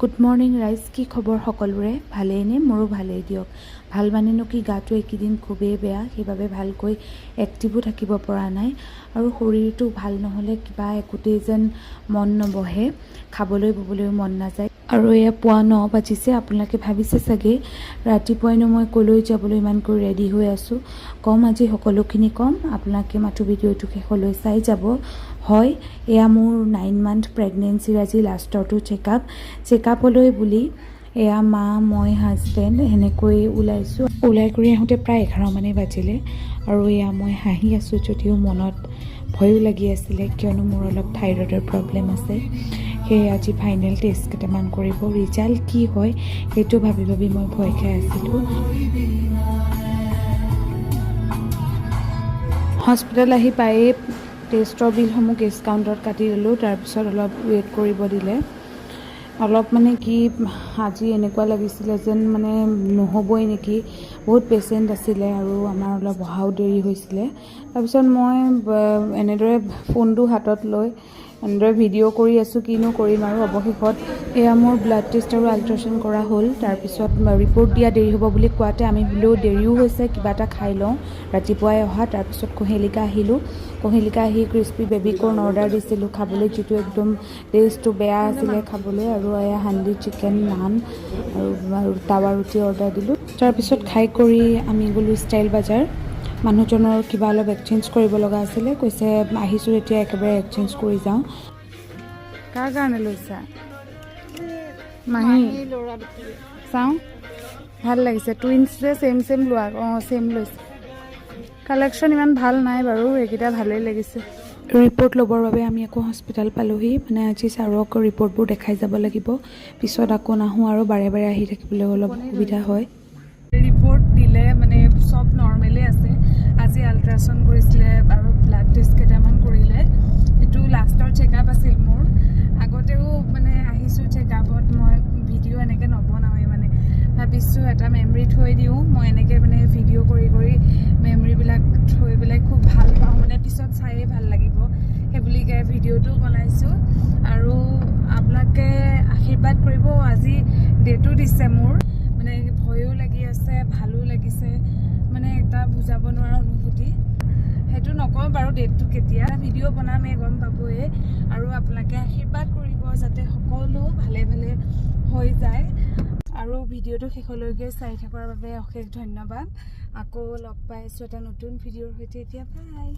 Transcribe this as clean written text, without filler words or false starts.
Good morning ৰাইজ, কি খবৰ সকলোৰে? ভালেইনে? মোৰো ভালেই দিয়ক। ভাল মানেনো কি, গাটো এইকেইদিন খুবেই বেয়া, সেইবাবে ভালকৈ এক্টিভো থাকিব পৰা নাই আৰু শৰীৰটো ভাল নহ'লে কিবা একোতেই যেন মন নবহে, খাবলৈ ববলৈও মন নাযায়। আৰু এয়া পুৱা 9 বাজিছে। আপোনালোকে ভাবিছে চাগে ৰাতিপুৱাইনো মই ক'লৈ যাবলৈ ইমানকৈ ৰেডি হৈ আছোঁ। কম আজি সকলোখিনি ক'ম, আপোনালোকে মাথো ভিডিঅ'টো শেষলৈ চাই যাব। হয়, এয়া মোৰ 9 মান্থ প্ৰেগনেঞ্চিৰ আজি লাষ্টৰটো চেকআপলৈ বুলি এয়া মা, মই, হাজবেণ্ড সেনেকৈ ওলাইছোঁ। ওলাই কৰি আহোঁতে প্ৰায় 11 মানেই বাজিলে আৰু এয়া মই হাঁহি আছোঁ যদিও মনত ভয়ো লাগি আছিলে, কিয়নো মোৰ অলপ থাইৰয়ডৰ প্ৰব্লেম আছে। সেয়ে আজি ফাইনেল টেষ্ট কেইটামান কৰিব, ৰিজাল্ট কি হয় সেইটো ভাবি ভাবি মই ভয় খাই আছিলোঁ। হস্পিটেল আহি পায়েই টেষ্টৰ বিলসমূহ কেছ কাউণ্টাৰত কাটি দিলোঁ, তাৰপিছত অলপ ৱেইট কৰিব দিলে। অলপ মানে কি, আজি এনেকুৱা লাগিছিলে যেন মানে নহ'বই নেকি, বহুত পেচেণ্ট আছিলে আৰু আমাৰ অলপ অহাও দেৰি হৈছিলে। তাৰপিছত মই এনেদৰে ফোনটো হাতত লৈ এনেদৰে ভিডিঅ' কৰি আছোঁ, কিনো কৰিম আৰু। অৱশেষত এয়া মোৰ ব্লাড টেষ্ট আৰু আল্ট্ৰাচাউণ্ড কৰা হ'ল। তাৰপিছত ৰিপৰ্ট দিয়া দেৰি হ'ব বুলি কোৱাতে আমি বোলো দেৰিও হৈছে, কিবা এটা খাই লওঁ, ৰাতিপুৱাই অহা। তাৰপিছত কহেলিকা আহিলোঁ। কহেলিকা আহি ক্ৰিস্পি বেবী কৰ্ণ অৰ্ডাৰ দিছিলোঁ খাবলৈ, যিটো একদম টেষ্টটো বেয়া আছিলে খাবলৈ। আৰু এয়া হাণ্ডি চিকেন, নান আৰু টাৱা ৰুটি অৰ্ডাৰ দিলোঁ। তাৰপিছত খাই কৰি আমি গ'লোঁ ষ্টাইল বাজাৰ। মানুহজনৰ কিবা অলপ এক্সেঞ্জ কৰিব লগা আছিলে, কৈছে আহিছোঁ এতিয়া একেবাৰে এক্সেঞ্জ কৰি যাওঁ। কাৰ কাৰণে লৈছা? মাহী চাওঁ, ভাল লাগিছে। টুইনছ যে চেম লোৱা। অঁ, চেম লৈছে। কালেকশ্যন ইমান ভাল নাই বাৰু, এইকেইটা ভালেই লাগিছে। ৰিপৰ্ট ল'বৰ বাবে আমি আকৌ হস্পিটেল পালোঁহি। মানে আজি ছাৰক ৰিপৰ্টবোৰ দেখাই যাব লাগিব, পিছত আকৌ নাহোঁ আৰু বাৰে বাৰে আহি থাকিবলৈ অলপ অসুবিধা হয়। ৰিপৰ্ট দিলে মানে চব নৰ্মেলেই আছে। আজি আল্ট্ৰাচাউণ্ড কৰিছিলে আৰু ব্লাড টেষ্ট কেইটামান কৰিলে। এইটো লাষ্টৰ চেকআপ আছিল মোৰ। আগতেও মানে আহিছোঁ চেকআপত, মই ভিডিঅ' এনেকৈ নবনাওঁৱেই, মানে ভাবিছোঁ এটা মেমৰি থৈ দিওঁ। মই এনেকৈ মানে ভিডিঅ' কৰি কৰি মেমৰিবিলাক থৈ পেলাই খুব ভাল পাওঁ, মানে পিছত চায়েই ভাল লাগিব, সেইবুলি ভিডিঅ'টো বনাইছোঁ। আৰু আপোনালোকে আশীৰ্বাদ কৰিব। আজি ডেটো দিছে মোৰ, মানে ভয়ো লাগি আছে, ভালো লাগিছে, মানে এটা বুজাব নোৱাৰা অনুভূতি। সেইটো নকওঁ বাৰু ডেটটো কেতিয়া, ভিডিঅ' বনামেই, গম পাবই। আৰু আপোনালোকে আশীৰ্বাদ কৰিব যাতে সকলো ভালে ভালে হৈ যায়। আৰু ভিডিঅ'টো শেষলৈকে চাই থকাৰ বাবে অশেষ ধন্যবাদ। আকৌ লগ পাই আছোঁ এটা নতুন ভিডিঅ'ৰ সৈতে। এতিয়া বাই।